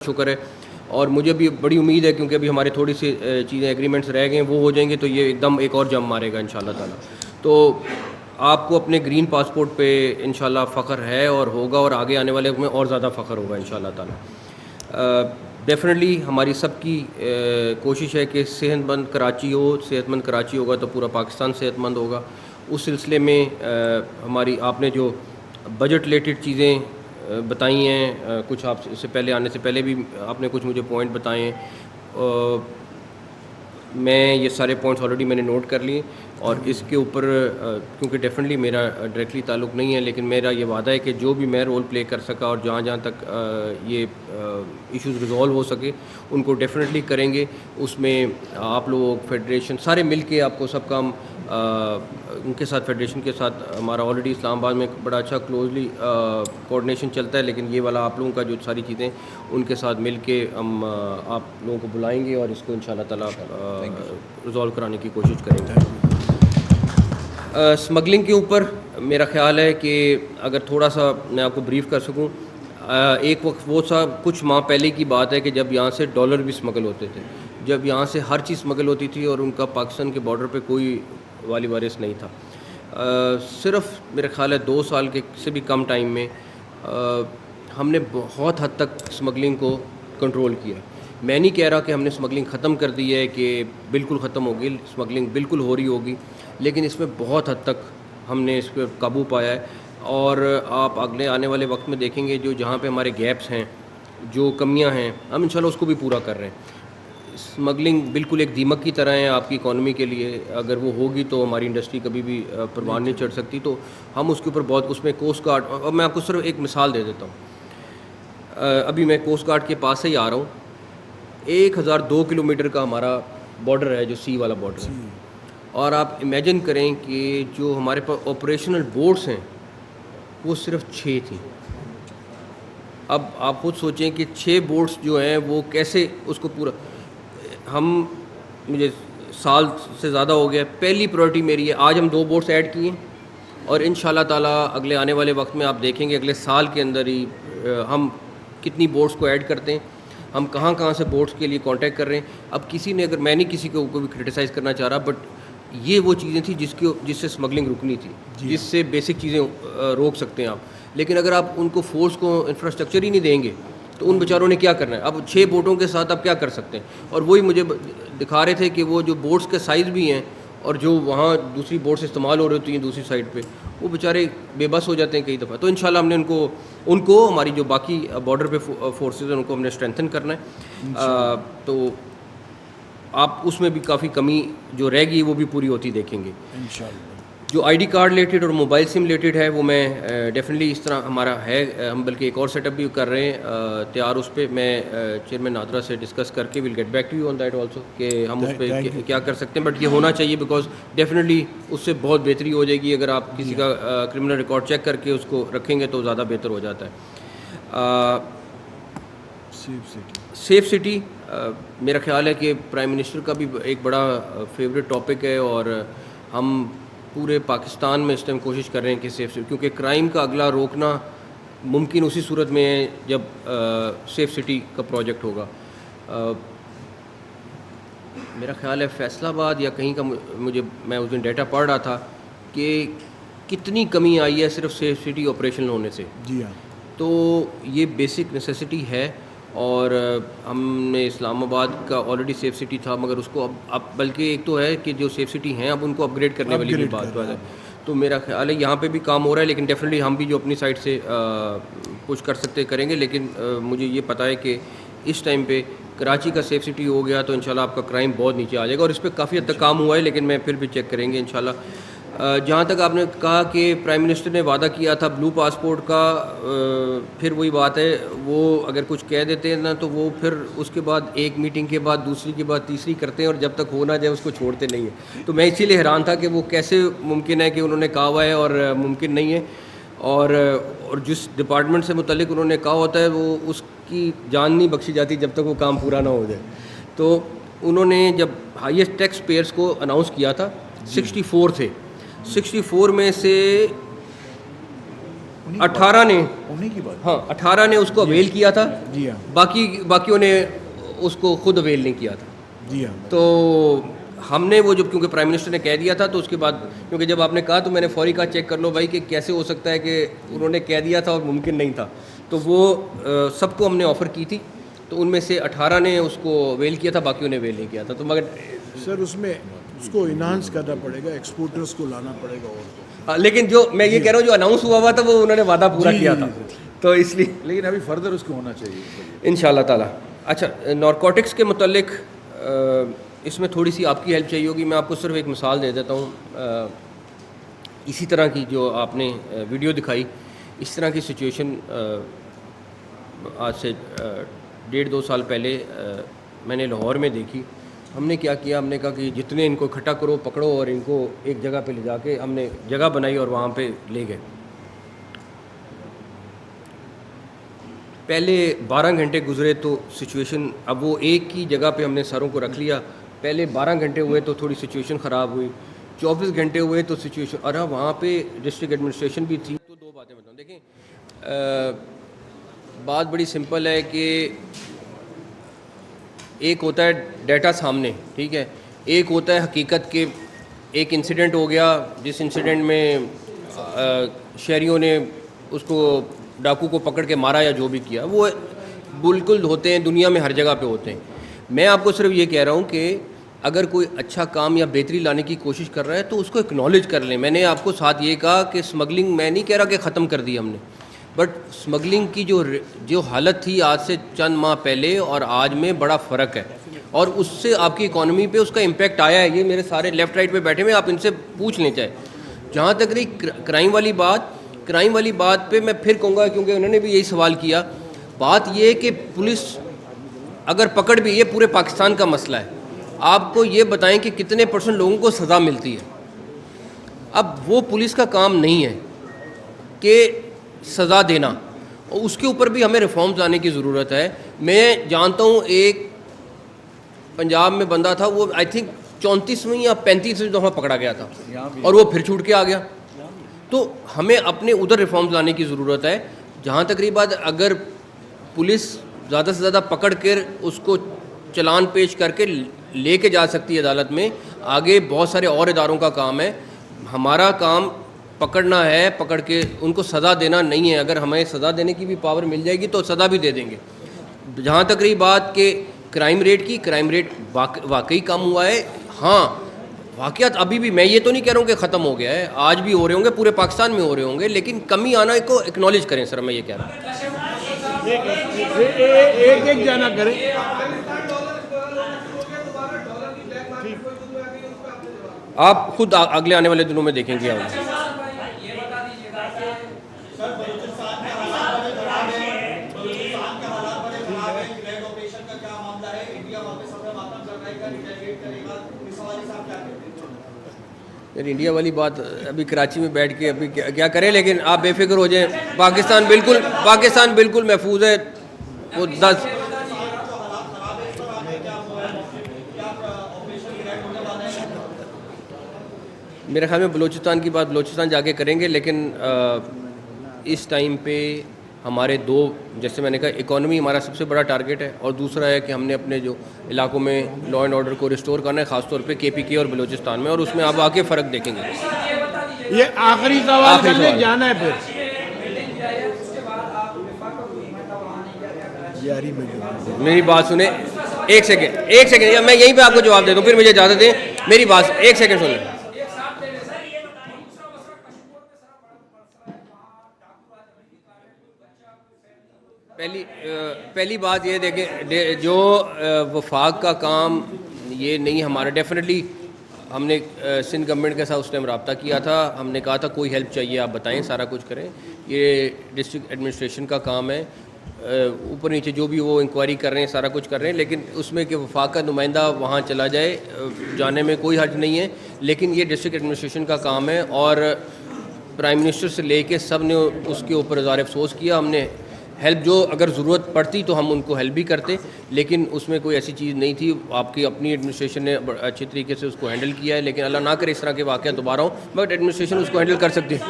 शुक्र है। और मुझे भी बड़ी उम्मीद है क्योंकि अभी हमारे थोड़ी सी चीज़ें एग्रीमेंट्स रह गए हैं, वो हो जाएंगे तो ये एकदम एक और जंप मारेगा इंशाल्लाह ताला। तो आपको अपने ग्रीन पासपोर्ट पे इंशाल्लाह फ़ख्र है और होगा, और आगे आने वाले में और ज़्यादा फ़ख्र होगा इंशाल्लाह ताला। डेफिनेटली हमारी सबकी कोशिश है कि सेहतमंद कराची हो, सेहतमंद कराची होगा तो पूरा पाकिस्तान सेहतमंद होगा। उस सिलसिले में हमारी आपने जो बजट रिलेटेड चीज़ें बताई हैं, कुछ आप इससे पहले आने से पहले भी आपने कुछ मुझे पॉइंट बताए हैं। मैं ये सारे पॉइंट्स ऑलरेडी मैंने नोट कर लिए और इसके ऊपर क्योंकि डेफिनेटली मेरा डायरेक्टली ताल्लुक़ नहीं है, लेकिन मेरा ये वादा है कि जो भी मैं रोल प्ले कर सका और जहाँ जहाँ तक ये इश्यूज़ रिजॉल्व हो सके उनको डेफिनेटली करेंगे। उसमें आप लोग फेडरेशन सारे मिल के आपको सब काम उनके साथ फेडरेशन के साथ हमारा ऑलरेडी इस्लामाबाद में बड़ा अच्छा क्लोजली कोऑर्डिनेशन चलता है, लेकिन ये वाला आप लोगों का जो सारी चीज़ें उनके साथ मिल के हम आप लोगों को बुलाएंगे और इसको इंशाल्लाह ताला रिजॉल्व कराने की कोशिश करेंगे। स्मगलिंग के ऊपर मेरा ख़्याल है कि अगर थोड़ा सा मैं आपको ब्रीफ कर सकूं, एक वक्त वो सा कुछ माह पहले की बात है कि जब यहाँ से डॉलर भी स्मगल होते थे, जब यहाँ से हर चीज़ स्मगल होती थी और उनका पाकिस्तान के बॉर्डर पे कोई वाली वारिस नहीं था। सिर्फ मेरा ख़्याल है 2 साल के से भी कम टाइम में हमने बहुत हद तक स्मगलिंग को कंट्रोल किया। मैं नहीं कह रहा कि हमने स्मगलिंग ख़त्म कर दी है, कि बिल्कुल ख़त्म होगी, स्मगलिंग बिल्कुल हो रही होगी, लेकिन इसमें बहुत हद तक हमने इस पर काबू पाया है। और आप अगले आने वाले वक्त में देखेंगे जो जहाँ पे हमारे गैप्स हैं, जो कमियाँ हैं, हम इंशाल्लाह उसको भी पूरा कर रहे हैं। स्मगलिंग बिल्कुल एक दीमक की तरह है आपकी इकॉनमी के लिए, अगर वो होगी तो हमारी इंडस्ट्री कभी भी परवान नहीं चढ़ सकती। तो हम उसके ऊपर बहुत, उसमें कोस्ट गार्ड, और मैं आपको सिर्फ एक मिसाल दे देता हूँ। अभी मैं कोस्ट गार्ड के पास से ही आ रहा हूँ, 1002 किलोमीटर का हमारा बॉर्डर है, जो सी वाला बॉर्डर है। और आप इमेजिन करें कि जो हमारे पास ऑपरेशनल बोट्स हैं वो सिर्फ 6 थी। अब आप खुद सोचें कि 6 बोट्स जो हैं वो कैसे उसको पूरा, हम मुझे साल से ज़्यादा हो गया, पहली प्रायोरिटी मेरी है। आज हम 2 बोट्स ऐड किए और इंशाल्लाह ताला अगले आने वाले वक्त में आप देखेंगे अगले साल के अंदर ही हम कितनी बोट्स को ऐड करते हैं, हम कहाँ कहाँ से बोट्स के लिए कांटेक्ट कर रहे हैं। अब किसी ने, अगर मैं नहीं किसी को भी क्रिटिसाइज़ करना चाह रहा, बट ये वो चीज़ें थी जिससे स्मगलिंग रुकनी थी, जिससे बेसिक चीज़ें रोक सकते हैं आप। लेकिन अगर आप उनको फोर्स को इंफ्रास्ट्रक्चर ही नहीं देंगे तो उन बेचारों ने क्या करना है। अब 6 बोटों के साथ आप क्या कर सकते हैं। और वही मुझे दिखा रहे थे कि वो जो बोट्स के साइज़ भी हैं और जो वहाँ दूसरी बोट्स इस्तेमाल हो रही होती हैं दूसरी साइड पे, वो बेचारे बेबस हो जाते हैं कई दफ़ा। तो इंशाल्लाह हमने उनको हमारी जो बाकी बॉर्डर पे फोर्सेस हैं उनको हमने स्ट्रेंथन करना है। तो आप उसमें भी काफ़ी कमी जो रह गई वो भी पूरी होती देखेंगे इंशाल्लाह। जो आईडी कार्ड रिलेटेड और मोबाइल सिम रिलेटेड है वो मैं डेफिनेटली इस तरह हमारा है, हम बल्कि एक और सेटअप भी कर रहे हैं तैयार। उस पर मैं चेयरमैन नादरा से डिस्कस करके will get back to you on that also कि हम उस पर क्या कर सकते हैं। बट ये होना चाहिए बिकॉज डेफिनेटली उससे बहुत बेहतरी हो जाएगी। अगर आप किसी का क्रिमिनल रिकॉर्ड चेक करके उसको रखेंगे तो ज़्यादा बेहतर हो जाता है। सेफ सिटी मेरा ख्याल है कि प्राइम मिनिस्टर का भी एक बड़ा फेवरेट टॉपिक है और हम पूरे पाकिस्तान में इस टाइम कोशिश कर रहे हैं कि सेफ सिटी, क्योंकि क्राइम का अगला रोकना मुमकिन उसी सूरत में है जब सेफ सिटी का प्रोजेक्ट होगा। मेरा ख्याल है फैसलाबाद या कहीं का मैं उस दिन डेटा पढ़ रहा था कि कितनी कमी आई है सिर्फ सेफ सिटी ऑपरेशनल होने से। जी हाँ। तो ये बेसिक नेसेसिटी है और हमने इस्लामाबाद का ऑलरेडी सेफ सिटी था, मगर उसको अब बल्कि एक तो है कि जो सेफ सिटी हैं अब उनको अपग्रेड करने वाली भी बात है। तो मेरा ख्याल है यहाँ पे भी काम हो रहा है, लेकिन डेफिनेटली हम भी जो अपनी साइड से कुछ कर सकते करेंगे। लेकिन मुझे ये पता है कि इस टाइम पे कराची का सेफ सिटी हो गया तो इंशाल्लाह आपका क्राइम बहुत नीचे आ जाएगा और इस पर काफ़ी हद तक काम हुआ है, लेकिन मैं फिर भी चेक करेंगे इंशाल्लाह। जहाँ तक आपने कहा कि प्राइम मिनिस्टर ने वादा किया था ब्लू पासपोर्ट का, फिर वही बात है, वो अगर कुछ कह देते हैं ना तो वो फिर उसके बाद एक मीटिंग के बाद दूसरी के बाद तीसरी करते हैं और जब तक हो ना जाए उसको छोड़ते नहीं हैं। तो मैं इसीलिए हैरान था कि वो कैसे मुमकिन है कि उन्होंने कहा हुआ है और मुमकिन नहीं है। और जिस डिपार्टमेंट से मुतल्लिक उन्होंने कहा होता है वो उसकी जान नहीं बख्शी जाती जब तक वो काम पूरा ना हो जाए। तो उन्होंने जब हाईएस्ट टैक्स पेयर्स को अनाउंस किया था 64 थे, 64 में से 18 ने, उन्हीं की बात। हाँ 18 ने उसको अवेल किया था, जी हाँ, बाकियों ने उसको खुद अवेल नहीं किया था। जी हाँ। तो हमने वो जब, क्योंकि प्राइम मिनिस्टर ने कह दिया था, तो उसके बाद क्योंकि जब आपने कहा तो मैंने फौरी कहा चेक कर लो भाई कि कैसे हो सकता है कि उन्होंने कह दिया था और मुमकिन नहीं था। तो वो सबको हमने ऑफ़र की थी, तो उनमें से 18 ने उसको अवेल किया था, बाकियों ने अवेल नहीं किया था। तो मगर सर उसमें उसको इन्हांस करना पड़ेगा, एक्सपोर्टर्स को लाना पड़ेगा और लेकिन जो मैं ये कह रहा हूँ जो अनाउंस हुआ था वो उन्होंने वादा पूरा जी, किया जी, था, जी, तो इसलिए लेकिन अभी फर्दर उसको होना चाहिए। इंशाल्लाह ताला। अच्छा, नारकोटिक्स के मुतल्लिक इसमें थोड़ी सी आपकी हेल्प चाहिए होगी। मैं आपको सिर्फ एक मिसाल दे देता हूँ। इसी तरह की जो आपने वीडियो दिखाई, इस तरह की सिचुएशन आज से 1.5-2 साल पहले मैंने लाहौर में देखी। हमने क्या किया, हमने कहा कि जितने इनको इकट्ठा करो, पकड़ो और इनको एक जगह पे ले जाके हमने जगह बनाई और वहाँ पे ले गए। पहले 12 घंटे गुजरे तो सिचुएशन, अब वो एक ही जगह पे हमने सरों को रख लिया। पहले 12 घंटे हुए तो थोड़ी सिचुएशन ख़राब हुई, 24 घंटे हुए तो सिचुएशन, अरे वहाँ पे डिस्ट्रिक्ट एडमिनिस्ट्रेशन भी थी। तो दो बातें बताऊँ, देखें बात बड़ी सिंपल है कि एक होता है डाटा सामने, ठीक है, एक होता है हकीकत के। एक इंसिडेंट हो गया जिस इंसिडेंट में शहरियों ने उसको डाकू को पकड़ के मारा या जो भी किया, वो बिल्कुल होते हैं, दुनिया में हर जगह पे होते हैं। मैं आपको सिर्फ ये कह रहा हूँ कि अगर कोई अच्छा काम या बेहतरी लाने की कोशिश कर रहा है तो उसको एक्नॉलेज कर लें। मैंने आपको साथ ये कहा कि स्मगलिंग, मैं नहीं कह रहा कि ख़त्म कर दी हमने, बट स्मगलिंग की जो हालत थी आज से चंद माह पहले और आज में बड़ा फ़र्क है, और उससे आपकी इकॉनमी पे उसका इम्पैक्ट आया है। ये मेरे सारे लेफ़्ट राइट पे बैठे हुए, आप इनसे पूछ लें। चाहे जहाँ तक रही क्राइम वाली बात पे मैं फिर कहूँगा, क्योंकि उन्होंने भी यही सवाल किया। बात ये है कि पुलिस अगर पकड़ भी, ये पूरे पाकिस्तान का मसला है। आपको ये बताएं कि कितने % लोगों को सज़ा मिलती है। अब वो पुलिस का काम नहीं है कि सज़ा देना, और उसके ऊपर भी हमें रिफॉर्म्स लाने की ज़रूरत है। मैं जानता हूँ एक पंजाब में बंदा था, वो आई थिंक 34वीं या 35वीं दफ़ा पकड़ा गया था और वो फिर छूट के आ गया। तो हमें अपने उधर रिफॉर्म्स लाने की ज़रूरत है। जहाँ तक रही बात, अगर पुलिस ज़्यादा से ज़्यादा पकड़ कर उसको चलान पेश करके लेके जा सकती है अदालत में, आगे बहुत सारे और इदारों का काम है। हमारा काम पकड़ना है, पकड़ के उनको सज़ा देना नहीं है। अगर हमें सज़ा देने की भी पावर मिल जाएगी तो सज़ा भी दे देंगे। जहाँ तक रही बात कि क्राइम रेट की, क्राइम रेट वाकई कम हुआ है। हाँ, वाक़यात अभी भी, मैं ये तो नहीं कह रहा हूँ कि ख़त्म हो गया है, आज भी हो रहे होंगे, पूरे पाकिस्तान में हो रहे होंगे, लेकिन कमी आना को एक्नॉलेज करें सर, मैं ये कह रहा हूँ। एक जाना करें। आप खुद अगले आने वाले दिनों में देखेंगे आप। इंडिया वाली बात अभी कराची में बैठ के अभी क्या करें, लेकिन आप बेफिक्र हो जाएं। पाकिस्तान बिल्कुल महफूज है। वो 10 मेरे ख्याल में बलूचिस्तान की बात बलूचिस्तान जाके करेंगे, लेकिन इस टाइम पे हमारे दो, जैसे मैंने कहा, इकॉनमी हमारा सबसे बड़ा टारगेट है, और दूसरा है कि हमने अपने जो इलाकों में लॉ एंड ऑर्डर को रिस्टोर करना है, ख़ासतौर पे KPK और बलूचिस्तान में, और उसमें आप आके फ़र्क देखेंगे। ये आखिरी सवाल करने जाना है फिर। मेरी बात सुने, एक सेकेंड, या मैं यहीं पे आपको जवाब दे दूँ, फिर मुझे इजाज़त दें। मेरी बात एक सेकेंड सुने। पहली बात ये देखें, जो वफाक का काम ये नहीं हमारा, डेफिनेटली हमने सिंध गवर्नमेंट के साथ उस टाइम रब्ता किया था। हमने कहा था कोई हेल्प चाहिए आप बताएं, सारा कुछ करें। ये डिस्ट्रिक्ट एडमिनिस्ट्रेशन का काम है, ऊपर नीचे जो भी वो इंक्वायरी कर रहे हैं, सारा कुछ कर रहे हैं, लेकिन उसमें कि वफाक का नुमाइंदा वहाँ चला जाए, जाने में कोई हर्ज नहीं है। लेकिन ये डिस्ट्रिक्ट एडमिनिस्ट्रेशन का काम है, और प्राइम मिनिस्टर से लेके सब ने उसके ऊपर इज़हार अफसोस किया। हमने हेल्प, जो अगर ज़रूरत पड़ती तो हम उनको हेल्प भी करते, लेकिन उसमें कोई ऐसी चीज़ नहीं थी। आपकी अपनी एडमिनिस्ट्रेशन ने अच्छे तरीके से उसको हैंडल किया है, लेकिन अल्लाह ना करे इस तरह के वाक़या दोबारा हो, बट एडमिनिस्ट्रेशन उसको हैंडल कर सकती है।